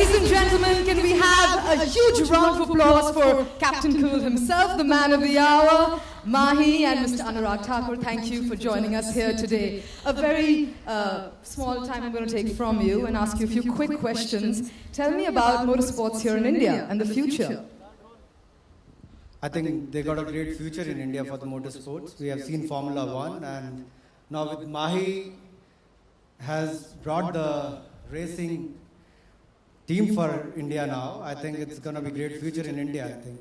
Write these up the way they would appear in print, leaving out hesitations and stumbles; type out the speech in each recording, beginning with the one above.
Ladies and gentlemen, can we have a huge round of applause for Captain Cool himself, the man of the hour, Mahi, and Mr. Anurag Thakur. Thank you for joining us here today. A very small time I'm going to take from you and ask you a few quick questions. Tell me about motorsports here in India and the future. I think they got a great future in India for the motorsports. We have seen Formula One, and now with Mahi has brought the racing team for India now. I think it's going to be a great future in India, I think.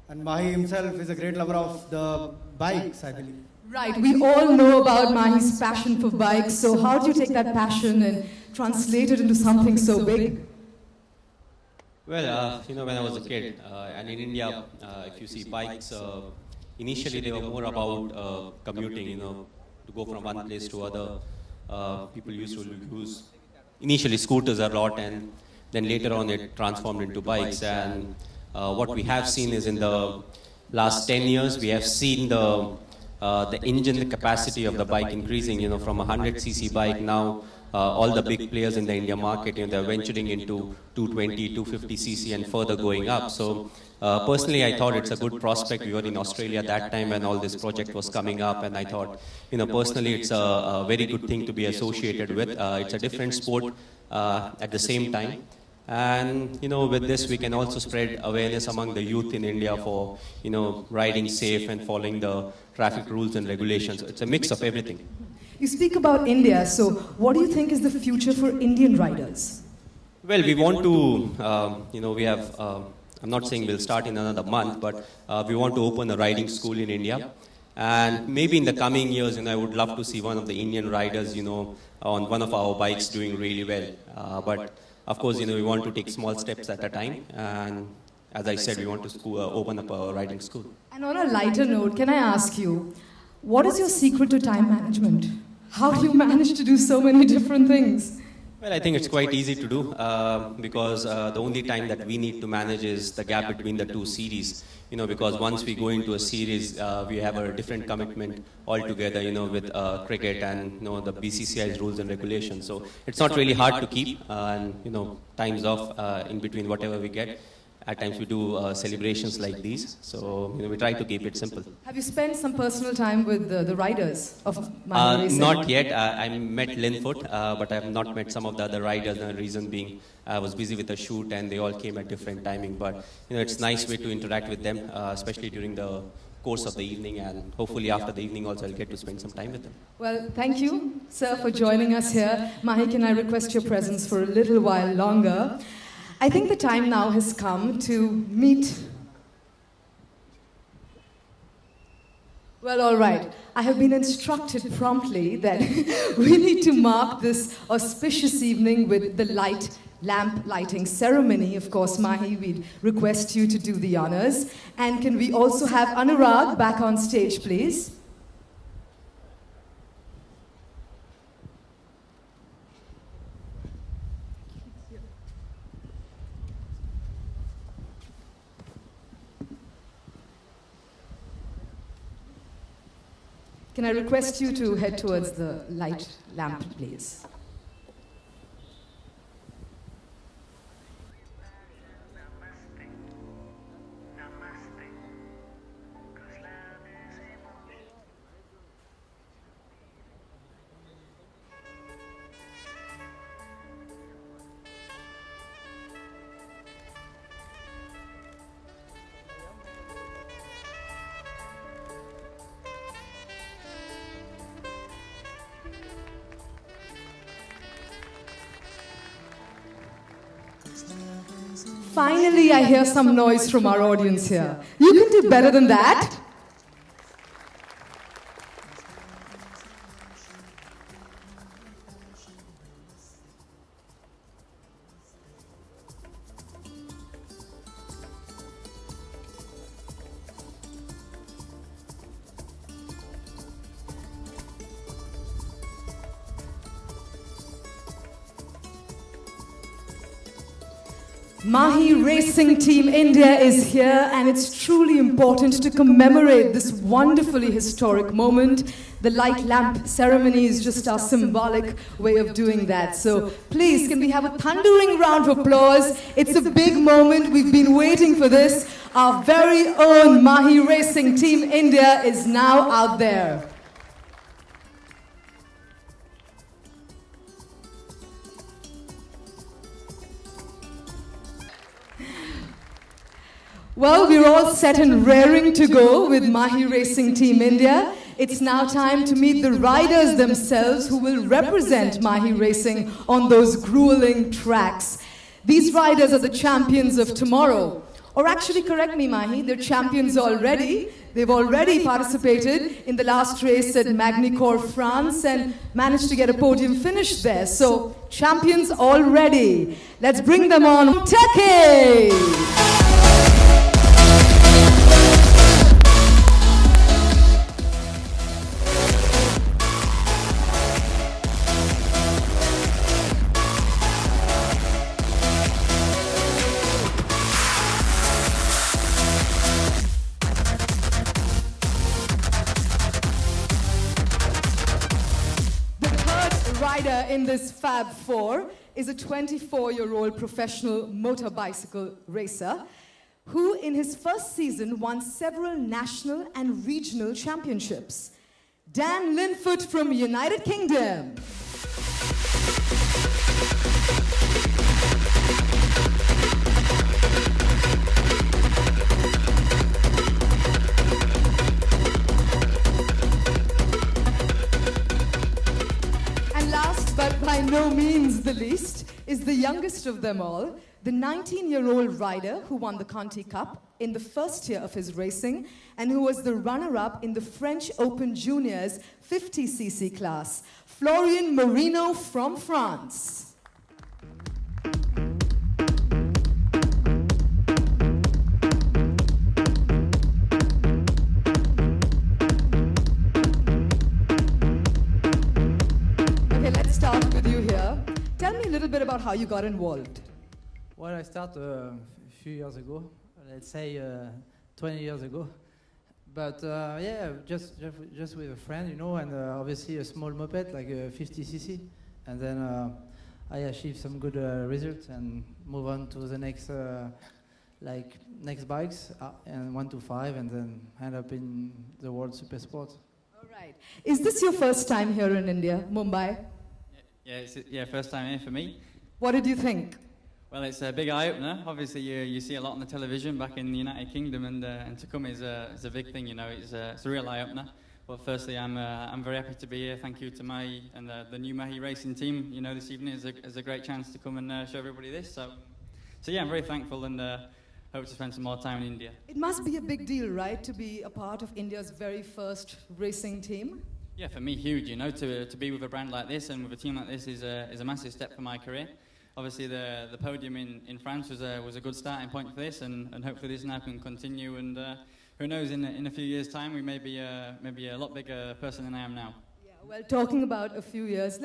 And Mahi himself is a great lover of the bikes, I believe. Right, we all know about Mahi's passion for bikes. So how do you take that passion and translate it into something so big? Well, when I was a kid, and in India, if you see bikes, initially they were more about commuting, to go from one place to other. People used to use initially scooters a lot, and then later on it transformed into bikes. And what we have seen is in the last 10 years, we have seen the engine, the capacity of the bike increasing, from a 100cc bike now. All the big players in the India market, they're venturing into 220, 250cc and further going up. So personally, I thought it's a good prospect. We were in Australia at that time when all this project was coming up, and I thought, personally, it's a very good thing to be associated with. It's a different sport at the same time. And, with this, we can also spread awareness among the youth in India for, riding safe and following the traffic rules and regulations. It's a mix of everything. You speak about India, so what do you think is the future for Indian riders? Well, we want to, we have, I'm not saying we'll start in another month, but we want to open a riding school in India. And maybe in the coming years, I would love to see one of the Indian riders, on one of our bikes doing really well. But of course, we want to take small steps at a time. And as I said, we want to open up a riding school. And on a lighter note, can I ask you, what is your secret to time management? How do you manage to do so many different things? Well, I think it's quite easy to do because the only time that we need to manage is the gap between the two series. Because once we go into a series, we have a different commitment altogether, with cricket and, the BCCI's rules and regulations. So it's not really hard to keep and, times off in between whatever we get. At times we do celebrations like these, so we try to keep it simple. Have you spent some personal time with the riders of Mahi Racing? Not yet. I met Linfoot, but I have not met some of the other riders. And the reason being, I was busy with a shoot and they all came at different timing. But it's a nice way to interact with them, especially during the course of the evening, and hopefully after the evening also I'll get to spend some time with them. Well, thank you, sir, for joining us here. Mahi, can I request your presence for a little while longer? I think the time now has come to meet. Well, all right. I have been instructed promptly that we need to mark this auspicious evening with the lamp lighting ceremony. Of course, Mahi, we'd request you to do the honors. And can we also have Anurag back on stage, please? Can I request you to head towards the light lamp, please? Finally, I hear some noise from our audience here. You can do better than that. Mahi Racing Team India is here, and it's truly important to commemorate this wonderfully historic moment the light lamp ceremony is just our symbolic way of doing that. So please, can we have a thundering round of applause? It's a big moment. We've been waiting for this. Our very own Mahi Racing Team India is now out there. Well, we're all set and raring to go with Mahi Racing Team India. It's now time to meet the riders themselves who will represent Mahi Racing on those grueling tracks. These riders are the champions of tomorrow. Or actually, correct me, Mahi, they're champions already. They've already participated in the last race at Magny-Cours, France, and managed to get a podium finish there. So, champions already. Let's bring them on. Teke! Rider in this Fab Four is a 24-year-old professional motor bicycle racer who in his first season won several national and regional championships. Dan Linfoot from United Kingdom. But by no means the least is the youngest of them all, the 19-year-old rider who won the Conti Cup in the first year of his racing and who was the runner-up in the French Open Juniors 50cc class, Florian Marino from France. Start with you here. Tell me a little bit about how you got involved. Well, I started a few years ago, let's say 20 years ago. But yeah, just with a friend, you know, and obviously a small moped, like a 50cc. And then I achieved some good results and move on to the next, next bikes, and 1 to 5, and then end up in the World Super Sport. All right. Is this your first time here in India, Mumbai? Yeah, first time here for me. What did you think? Well, it's a big eye-opener. Obviously, you see a lot on the television back in the United Kingdom, and to come is a big thing, you know. It's a real eye-opener. But firstly, I'm very happy to be here. Thank you to Mahi and the new Mahi Racing team. You know, this evening is a great chance to come and show everybody this. So yeah, I'm very thankful and hope to spend some more time in India. It must be a big deal, right, to be a part of India's very first racing team? Yeah, for me, huge. You know, to be with a brand like this and with a team like this is a massive step for my career. Obviously, the podium in France was a good starting point for this, and hopefully this now can continue. And who knows, in a few years' time, we may be a lot bigger person than I am now. Yeah, well, talking about a few years.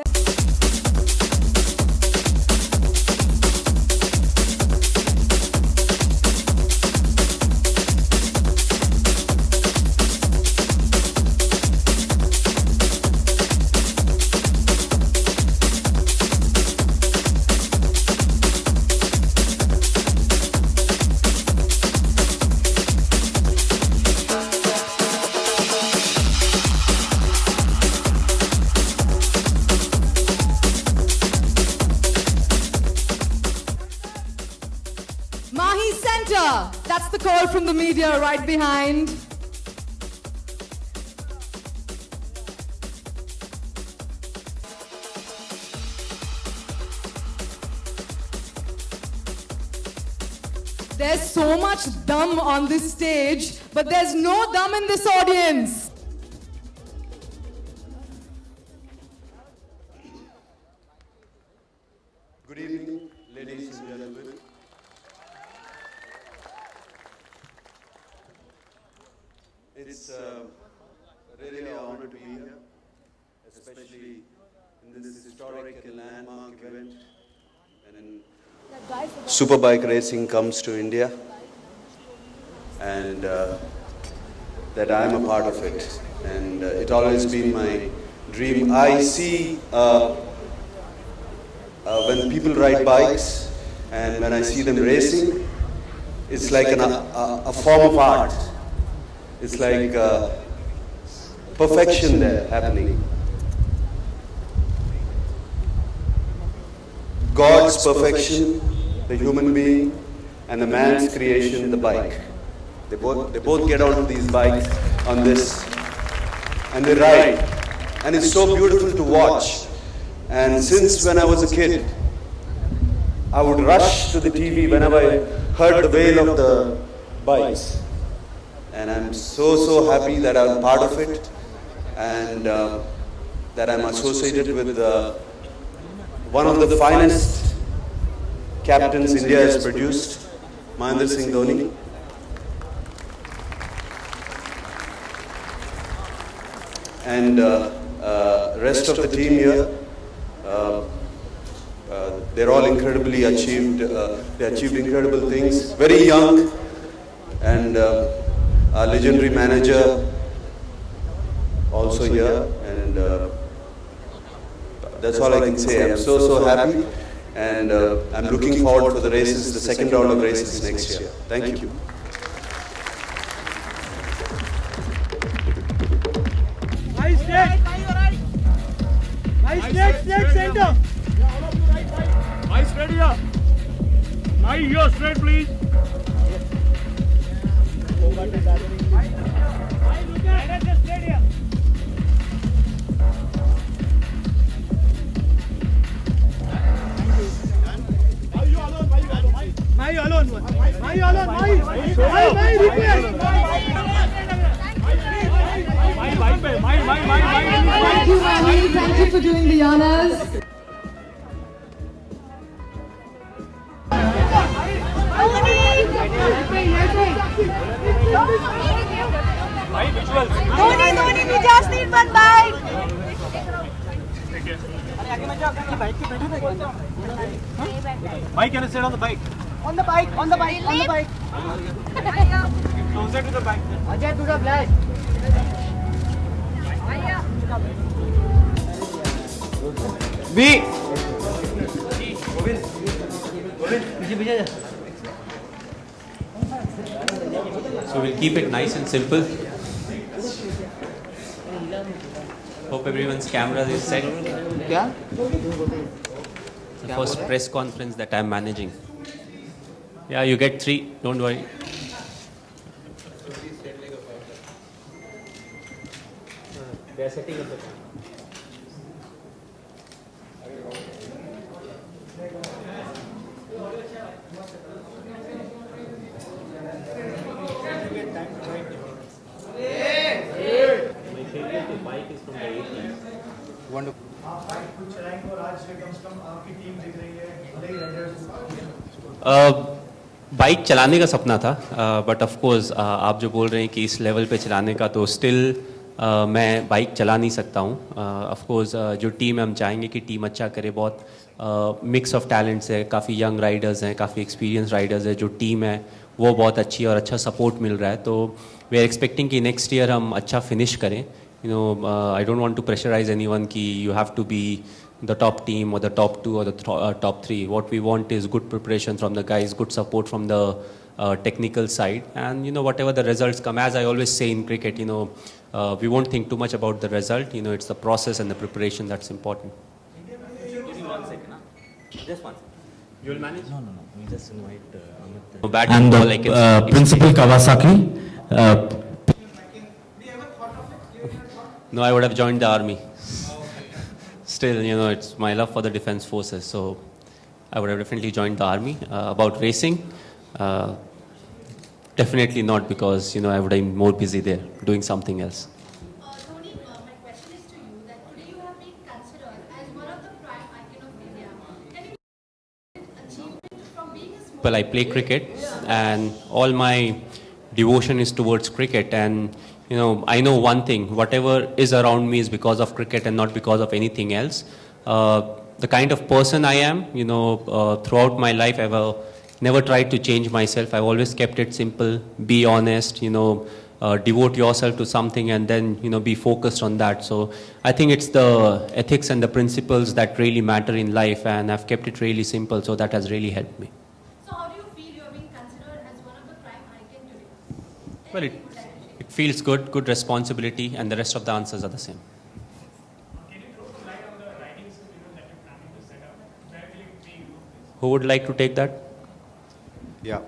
Mahi Center. That's the call from the media right behind. There's so much dum on this stage, but there's no dum in this audience. Good evening, ladies and gentlemen. It's really an honor to be here, especially in this historic and landmark event. And superbike racing comes to India, and that I'm a part of it. and it always been my dream. I see when people ride bikes and when I see them racing, it's like a form of art. It's like perfection there happening. God's perfection, the human being, and the man's creation, the bike. They both get onto these bikes on this, and they ride. And it's so beautiful to watch. And since when I was a kid, I would rush to the TV whenever I heard the wail of the bikes. And I'm so happy that I'm part of it, and that I'm associated with one of the finest captains India has produced, Mahendra Singh Dhoni. And rest of the team here, they're all incredibly achieved. They achieved incredible things. Very young, and our legendary manager also here. And that's all I can say. I'm so happy, and I'm looking forward for the races, the second round of races next year. Thank you. Straight center. My straight here. My here straight, please. My alone. Thank you, Mahi. Thank you for doing the honors. Dhoni, we just need one bike. Mike, can I sit on the bike? On the bike. Closer to the bike. Ajay, to the flash. B. So we'll keep it nice and simple. Hope everyone's camera is set. Yeah? The first press conference that I'm managing. Yeah, you get 3, don't worry. They are setting up the camera. Bike चलाने का सपना था, but of course आप जो बोल रहे हैं कि इस लेवल पे चलाने का, तो स्टिल मैं बाइक चला नहीं सकता हूँ. ऑफ कोर्स जो टीम है, हम चाहेंगे कि टीम अच्छा करे. बहुत मिक्स ऑफ टैलेंट्स है, काफ़ी यंग राइडर्स हैं, काफ़ी एक्सपीरियंस राइडर्स है. जो टीम है वो बहुत अच्छी है और अच्छा सपोर्ट मिल रहा है. तो वी आर एक्सपेक्टिंग कि नेक्स्ट ईयर हम अच्छा फिनिश करें. You know, I don't want to pressurise anyone कि you have to be the top team or the top 2 or the top 3. What we want is good preparation from the guys, good support from the technical side, and you know, whatever the results come. As I always say in cricket, you know, we won't think too much about the result. You know, it's the process and the preparation that's important. Just 1 second. Just 1 second. You will manage? No. We just invite Bat and ball, like Principal Kawasaki. No, I would have joined the army. Still, you know, it's my love for the defense forces, so I would have definitely joined the army. About racing, definitely not, because, you know, I would have been more busy there doing something else. Dhoni, my question is to you, that today you have been considered as one of the prime icon of India. Can you achievement from being a small... Well, I play cricket, and all my devotion is towards cricket, and you know, I know one thing: whatever is around me is because of cricket and not because of anything else. The kind of person I am, you know, throughout my life, I've never tried to change myself. I've always kept it simple, be honest, you know, devote yourself to something and then, be focused on that. So I think it's the ethics and the principles that really matter in life, and I've kept it really simple, so that has really helped me. So how do you feel you're being considered as one of the prime icon today? Well, it feels good, good responsibility, and the rest of the answers are the same. Can you throw some light on the riding studio that you're planning to set up? Where will it be? Who would like to take that? Yeah,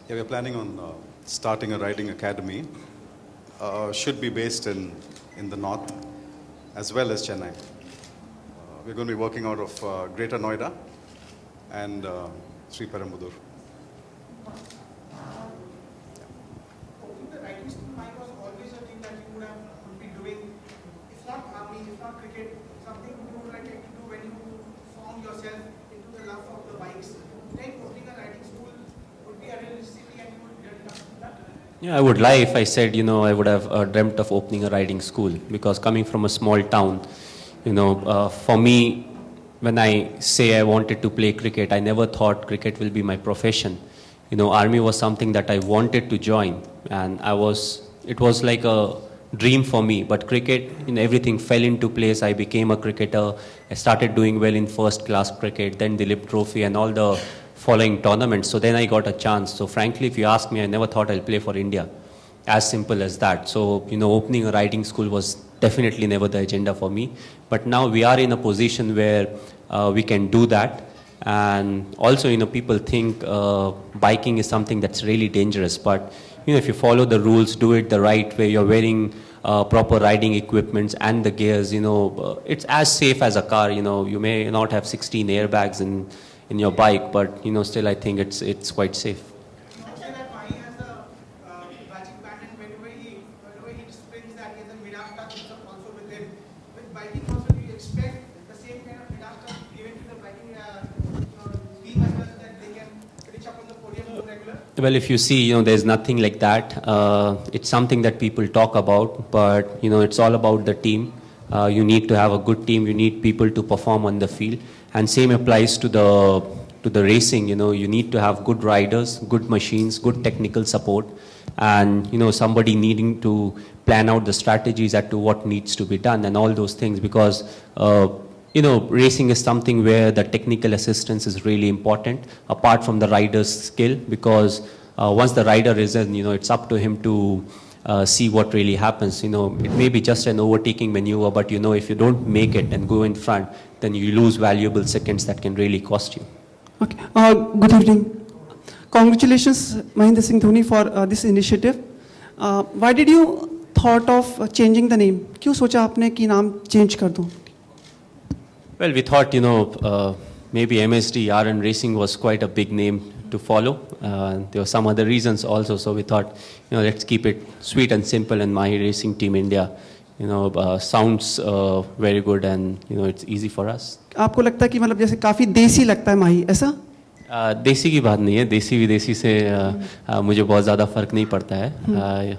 we're planning on starting a riding academy. Should be based in the north as well as Chennai. We're going to be working out of Greater Noida and Sri Perambudur. The riding school, Mike, was always a thing that you would be doing. It's not army, it's not cricket, something you would like to do when you found yourself into the love of the bikes. Then opening a riding school would be a real city and you would get enough to that. Yeah, I would lie if I said, I would have dreamt of opening a riding school, because coming from a small town, for me, when I say I wanted to play cricket, I never thought cricket will be my profession. Army was something that I wanted to join, and it was like a dream for me. But cricket, everything fell into place. I became a cricketer. I started doing well in first class cricket, then the Lip Trophy and all the following tournaments. So then I got a chance. So frankly, if you ask me, I never thought I'll play for India. As simple as that. So, opening a riding school was definitely never the agenda for me. But now we are in a position where we can do that. And also, people think biking is something that's really dangerous. But, if you follow the rules, do it the right way, you're wearing proper riding equipments and the gears, it's as safe as a car. You may not have 16 airbags in your bike, but, still I think it's quite safe. Well, if you see, there's nothing like that. It's something that people talk about, but, it's all about the team. You need to have a good team. You need people to perform on the field. And same applies to the racing. You need to have good riders, good machines, good technical support, and, somebody needing to plan out the strategies as to what needs to be done and all those things, because racing is something where the technical assistance is really important, apart from the rider's skill, because once the rider is in, it's up to him to see what really happens. It may be just an overtaking maneuver, but if you don't make it and go in front, then you lose valuable seconds that can really cost you. Okay. Good evening. Congratulations, Mahendra Singh Dhoni, for this initiative. Why did you thought of changing the name? क्यों सोचा आपने कि नाम change कर दूं? Well, we thought, maybe MSD, RN Racing was quite a big name to follow. There were some other reasons also, so we thought, let's keep it sweet and simple, and Mahi Racing Team India, sounds very good, and, it's easy for us. आपको लगता है कि मतलब जैसे काफी देसी लगता है माही, ऐसा? देसी की बात नहीं है, देसी विदेशी से मुझे बहुत ज़्यादा फर्क नहीं पड़ता है.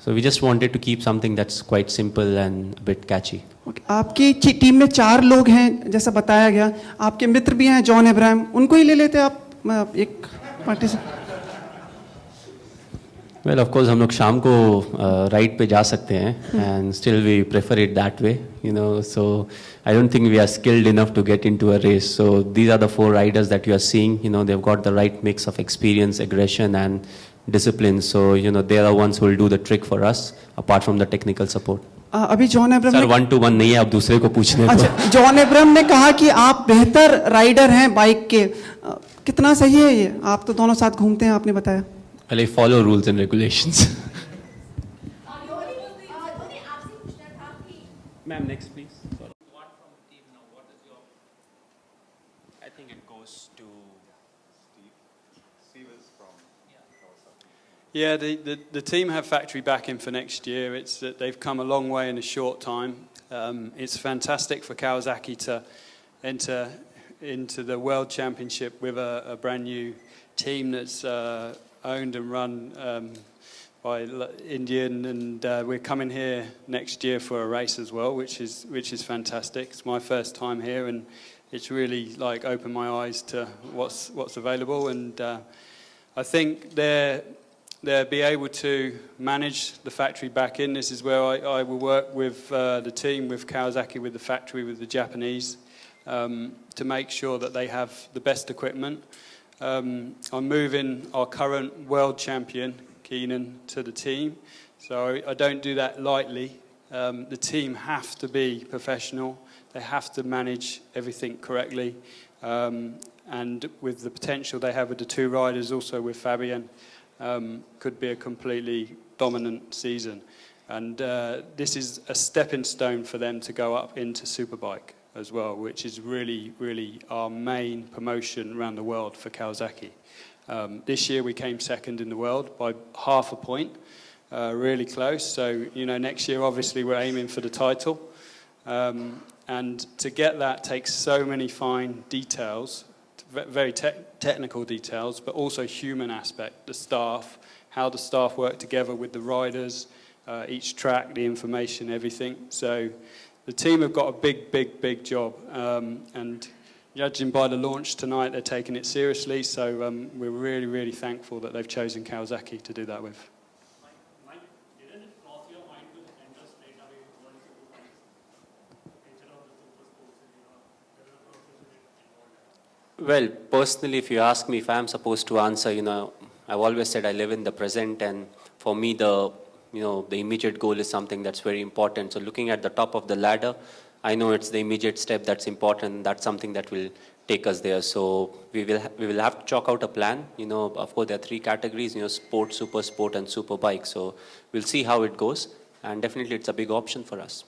So we just wanted to keep something that's quite simple and a bit catchy. Okay. आपकी टीम में 4 लोग हैं, जैसा बताया गया. आपके मित्र भी हैं, जॉन अब्राहम. उनको ही ले लेते आप एक पार्टी से. Well, of course, हम लोग शाम को राइड पे जा सकते हैं, and still we prefer it that way, So I don't think we are skilled enough to get into a race. So these are the 4 riders that you are seeing. They've got the right mix of experience, aggression, and discipline. So they are the ones who will do the trick for us, apart from the technical support. अभी John Abraham sir 1-to-1 नहीं है, आप दूसरे को पूछने को. अच्छा, John Abraham ने कहा कि आप बेहतर राइडर हैं बाइक के. कितना सही है ये? आप तो दोनों साथ घूमते हैं, आपने बताया. Well, I follow rules and regulations. Ma'am, next please. Sorry. What from the team now? What is your? I think it goes to Steve. Steve is from Kawasaki. Yeah, the team have factory backing for next year. It's that they've come a long way in a short time. It's fantastic for Kawasaki to enter into the World Championship with a brand new team that's owned and run by Indian, and we're coming here next year for a race as well, which is fantastic. It's my first time here, and it's really opened my eyes to what's available. And I think they'll be able to manage the factory back in. This is where I will work with the team, with Kawasaki, with the factory, with the Japanese, to make sure that they have the best equipment. I'm moving our current world champion, Keenan, to the team. So I don't do that lightly. The team have to be professional. They have to manage everything correctly. And with the potential they have with the two riders, also with Fabian, could be a completely dominant season. And this is a stepping stone for them to go up into Superbike as well, which is really, really our main promotion around the world for Kawasaki. This year we came second in the world by half a point, really close. So, you know, next year obviously we're aiming for the title. And to get that takes so many fine details, very technical details, but also human aspect, the staff, how the staff work together with the riders, each track, the information, everything. So the team have got a big job. And judging by the launch tonight, they're taking it seriously. So we're really, really thankful that they've chosen Kawasaki to do that with. Well, personally, if you ask me if I'm supposed to answer, you know, I've always said I live in the present, and for me, the immediate goal is something that's very important. So looking at the top of the ladder, I know it's the immediate step that's important. That's something that will take us there. So we will have to chalk out a plan. You know, of course, there are three categories, you know, sport, super sport, and super bike. So we'll see how it goes, and definitely it's a big option for us.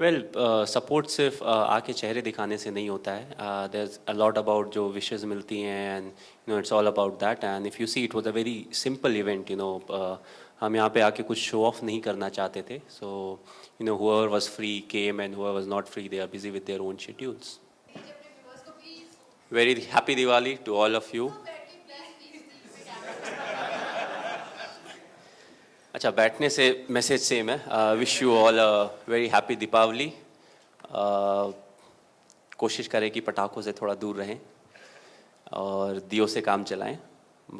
Well, support सिर्फ आके चेहरे दिखाने से नहीं होता है. There's a lot about जो wishes मिलती हैं, and you know it's all about that. And if you see, it was a very simple event. You know, हम यहाँ पे आके कुछ show off नहीं करना चाहते थे. So you know, whoever was free came, and whoever was not free, they are busy with their own schedules. Very happy Diwali to all of you. अच्छा, बैठने से मैसेज सेम है. Wish you all a very happy Deepavali. कोशिश करें कि पटाखों से थोड़ा दूर रहें और दियों से काम चलाएं.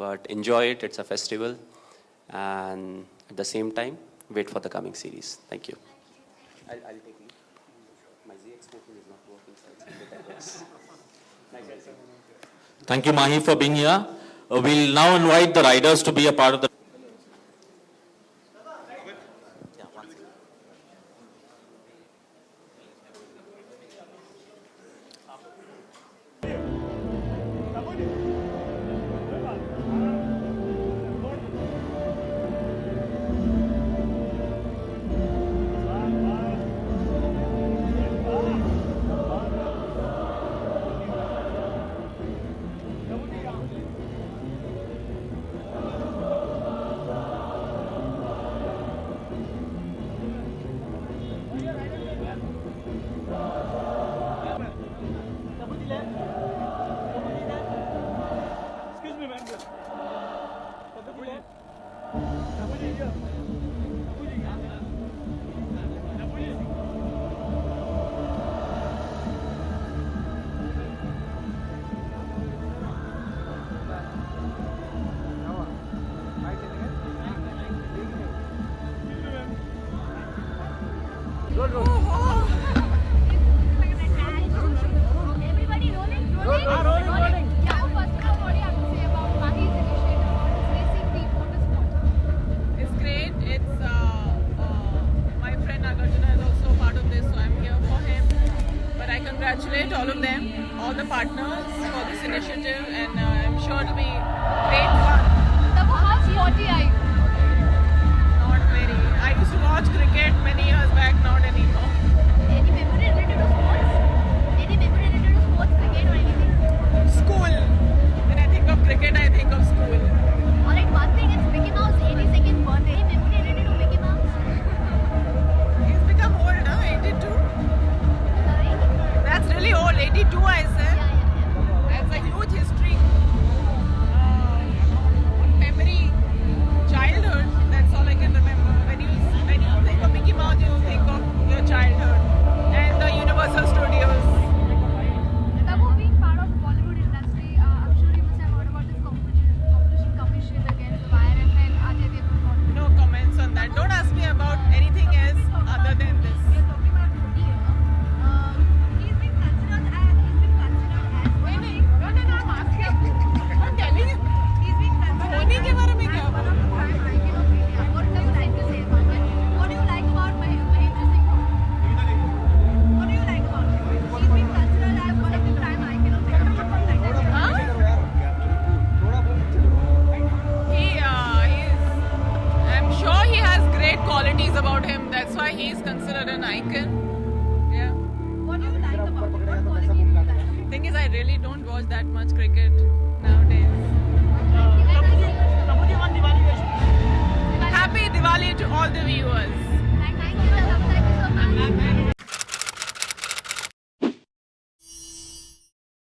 But enjoy it, it's a festival, and at the same time wait for the coming series. Thank you. I'll take it. My ZX smoking is not working, so it's a bit aggressive. Thank you, Mahi, for being here. We'll now invite the riders to be a part of the congratulate all of them, all the partners for this initiative, and I'm sure it'll be great fun. How sporty are you? Not very. I used to watch cricket many years back, not anymore. considered an icon. Yeah. What do you like about it? What quality do you like? Thing is, I really don't watch that much cricket.